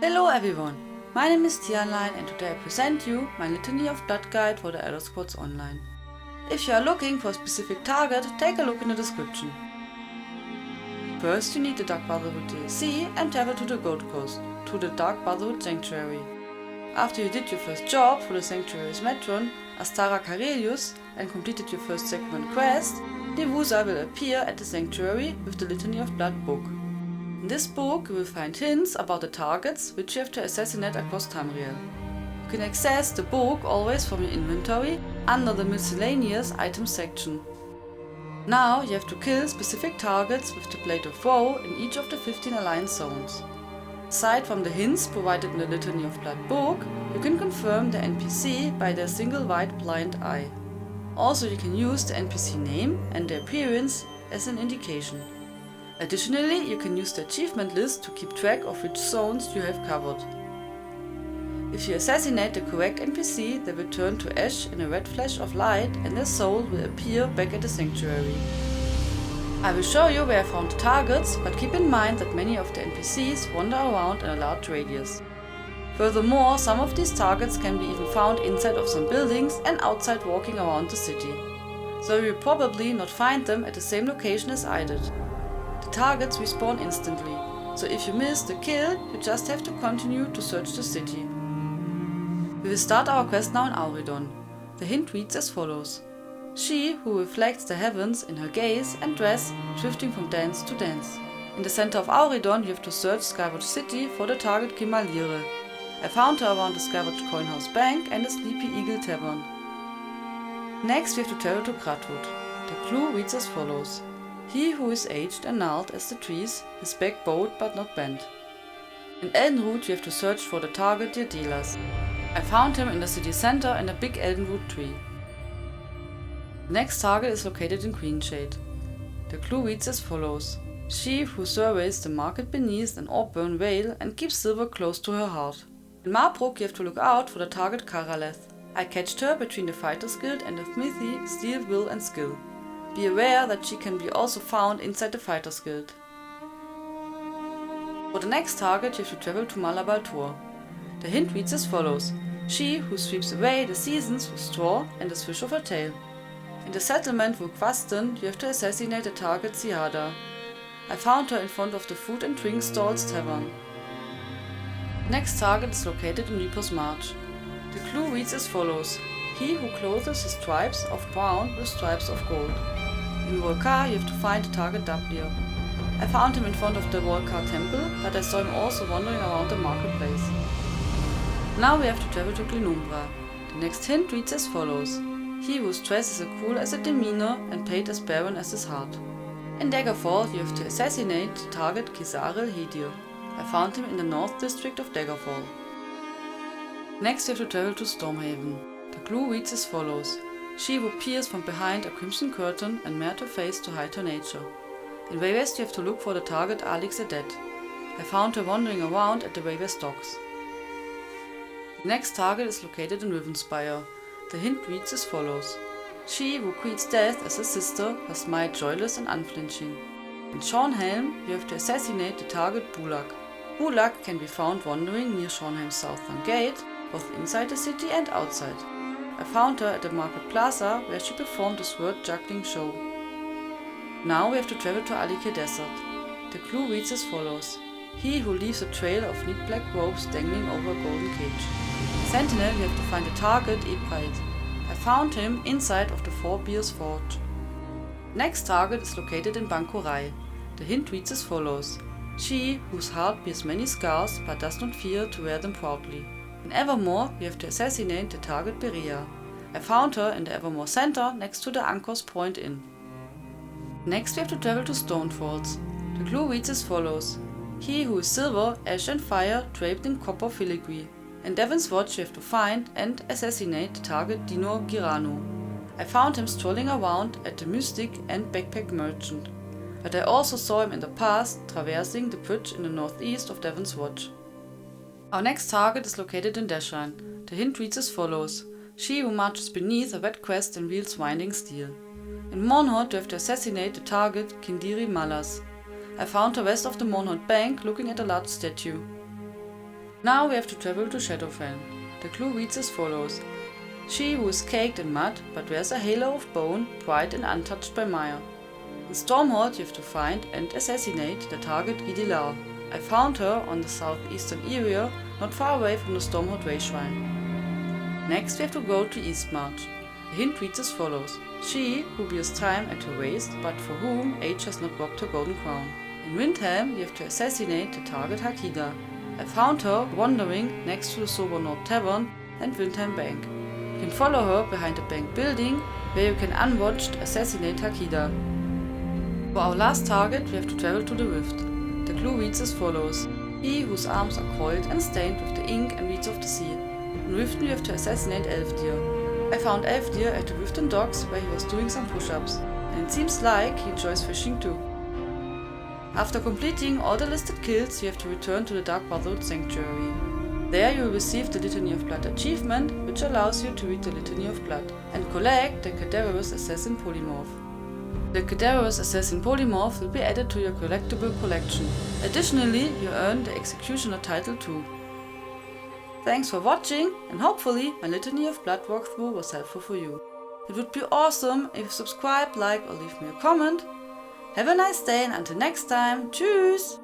Hello everyone, my name is Tianlein and today I present you my Litany of Blood guide for the Elder Scrolls Online. If you are looking for a specific target, take a look in the description. First you need the Dark Brotherhood DLC and travel to the Gold Coast, to the Dark Brotherhood Sanctuary. After you did your first job for the Sanctuary's matron, Astara Karelius, and completed your first Sacrament quest, Nevusa will appear at the Sanctuary with the Litany of Blood book. In this book you will find hints about the targets which you have to assassinate across Tamriel. You can access the book always from your inventory under the miscellaneous items section. Now you have to kill specific targets with the Blade of Woe in each of the 15 Alliance zones. Aside from the hints provided in the Litany of Blood book, you can confirm the NPC by their single white blind eye. Also you can use the NPC name and their appearance as an indication. Additionally, you can use the achievement list to keep track of which zones you have covered. If you assassinate the correct NPC, they will turn to ash in a red flash of light and their soul will appear back at the Sanctuary. I will show you where I found the targets, but keep in mind that many of the NPCs wander around in a large radius. Furthermore, some of these targets can be even found inside of some buildings and outside walking around the city. So you will probably not find them at the same location as I did. The targets respawn instantly, so if you miss the kill, you just have to continue to search the city. We will start our quest now in Auridon. The hint reads as follows. She who reflects the heavens in her gaze and dress, drifting from dance to dance. In the center of Auridon you have to search Skywatch City for the target Kimalire. I found her around the Skywatch Coinhouse Bank and the Sleepy Eagle Tavern. Next we have to travel to Kratwood. The clue reads as follows. He who is aged and gnarled as the trees, his back bowed but not bent. In Eldenroot you have to search for the target Dirdelas. I found him in the city center in a big Eldenroot tree. The next target is located in Queenshade. The clue reads as follows. She who surveys the market beneath an Orpburn Vale and keeps silver close to her heart. In Marbruk you have to look out for the target Karaleth. I catched her between the Fighters Guild and the Smithy, Steel, Will and Skill. Be aware that she can be also found inside the Fighters Guild. For the next target you have to travel to Malabal Tor. The hint reads as follows. She who sweeps away the seasons with straw and a swish of her tail. In the settlement Vukwaston you have to assassinate the target Siada. I found her in front of the Food and Drink Stalls Tavern. The next target is located in Reaper's March. The clue reads as follows. He who clothes his stripes of brown with stripes of gold. In Volkar you have to find the target Dablier. I found him in front of the Volkar temple, but I saw him also wandering around the marketplace. Now we have to travel to Glenumbra. The next hint reads as follows. He whose dress is as cool as a demeanor and paid as barren as his heart. In Daggerfall you have to assassinate the target Kisaril Hedir. I found him in the north district of Daggerfall. Next we have to travel to Stormhaven. The clue reads as follows. She who peers from behind a crimson curtain and marred her face to hide her nature. In Waywest you have to look for the target Alex Adet. I found her wandering around at the Waywest docks. The next target is located in Rivenspire. The hint reads as follows. She who greets death as a sister, her smile joyless and unflinching. In Shornhelm you have to assassinate the target Bulak. Bulak can be found wandering near Shornhelm's southern gate, both inside the city and outside. I found her at the Market Plaza where she performed a sword juggling show. Now we have to travel to Alike Desert. The clue reads as follows. He who leaves a trail of neat black ropes dangling over a golden cage. Sentinel you have to find the target Eprite. I found him inside of the Four Bears Forge. Next target is located in Bankorai. The hint reads as follows. She whose heart bears many scars but does not fear to wear them proudly. In Evermore you have to assassinate the target Berea. I found her in the Evermore Center next to the Anchor's Point Inn. Next we have to travel to Stonefalls. The clue reads as follows. He who is silver, ash and fire draped in copper filigree. In Devon's Watch you have to find and assassinate the target Dino Girano. I found him strolling around at the Mystic and Backpack Merchant. But I also saw him in the past traversing the bridge in the northeast of Devon's Watch. Our next target is located in Dashine. The hint reads as follows. She who marches beneath a red crest and wields winding steel. In Mornholt you have to assassinate the target Kindiri Malas. I found her west of the Mornholt Bank looking at a large statue. Now we have to travel to Shadowfen. The clue reads as follows. She who is caked in mud but wears a halo of bone, bright and untouched by mire. In Stormhold you have to find and assassinate the target Gidilar. I found her on the southeastern area, not far away from the Stormhold Ray Shrine. Next we have to go to Eastmarch. The hint reads as follows. She who bears time at her waist, but for whom age has not robbed her golden crown. In Windhelm you have to assassinate the target Hakida. I found her wandering next to the Sober North Tavern and Windhelm Bank. You can follow her behind the bank building, where you can unwatched assassinate Hakida. For our last target we have to travel to the Rift. The clue reads as follows. He whose arms are coiled and stained with the ink and weeds of the sea. In Riften you have to assassinate Elfdir. I found Elfdir at the Riften docks where he was doing some push-ups, and it seems like he enjoys fishing too. After completing all the listed kills, you have to return to the Dark Brotherhood Sanctuary. There you will receive the Litany of Blood achievement, which allows you to read the Litany of Blood, and collect the Cadaverous Assassin Polymorph. The Cadaverous Assassin Polymorph will be added to your collectible collection. Additionally, you earn the Executioner title too. Thanks for watching, and hopefully my Litany of Blood walkthrough was helpful for you. It would be awesome if you subscribe, like or leave me a comment. Have a nice day and until next time, tschüss!